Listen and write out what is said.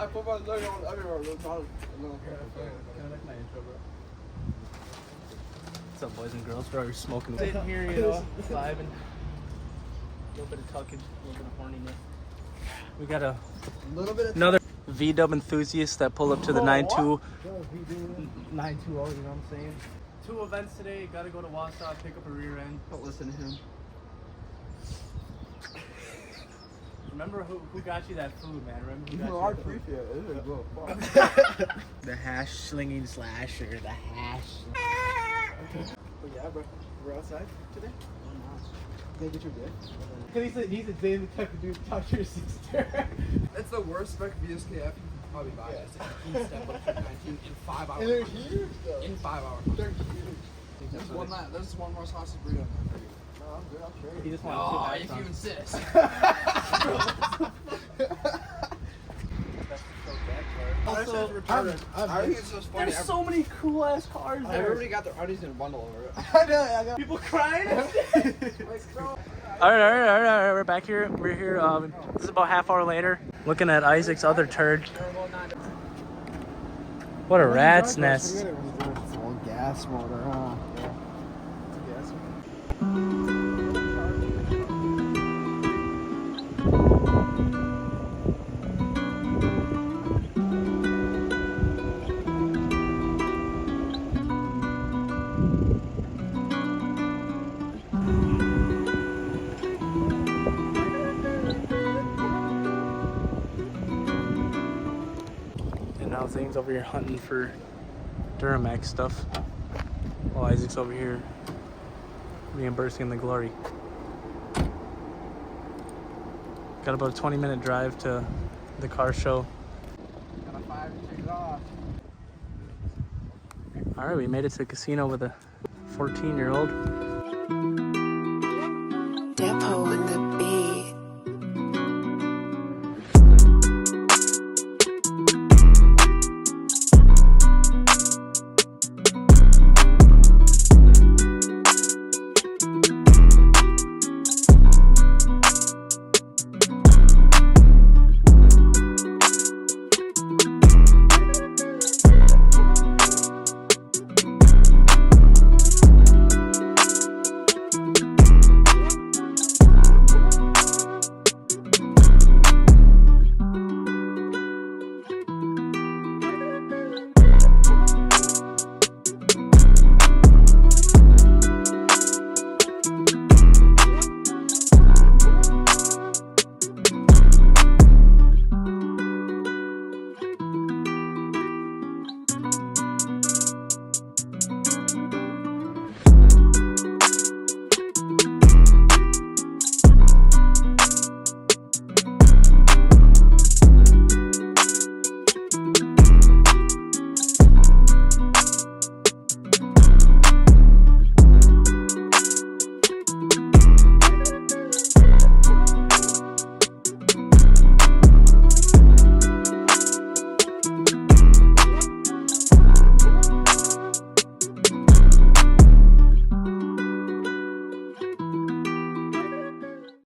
I put my leg on everywhere. Kind of like my intro, bro. What's up, boys and girls? We're already smoking. Sitting here, you know, vibing. A little bit of tucking, a little bit of horniness. We got a little bit of another V-dub enthusiast that pulled up to the 9-2. 9-2-0, you know what I'm saying? 2 events today. Got to go to Wausau, pick up a rear end. Don't listen to him. Remember who got you that food, man? Remember who got No, you I that food? appreciate it. The hash slinging slasher, the hash. But yeah, bro. We're outside today? Can I get your dick? He's a David type of dude. Touch your sister. It's the worst spec VSKF you can probably buy. Yeah. It's like a step up to 19 in 5 hours. And they're huge though. In 5 hours. They're huge. There's one more sausage burrito in there for you. No, I'm good. I'll trade it. He just wanted Oh, to if you insist. Also, I think it's just funny. there's so many cool ass cars there. Everybody got their undies in a bundle over it. I got People crying. All right. We're back here. We're here. This is about half hour later. Looking at Isaac's other turd. What a rat's nest. It's all gas motor, huh? Yeah. It's a gas motor. And now Zane's over here hunting for Duramax stuff, while Isaac's over here reimbursing the glory. Got about a 20-minute drive to the car show. Got a 5 and take it off. All right, we made it to the casino with a 14-year-old. Depot.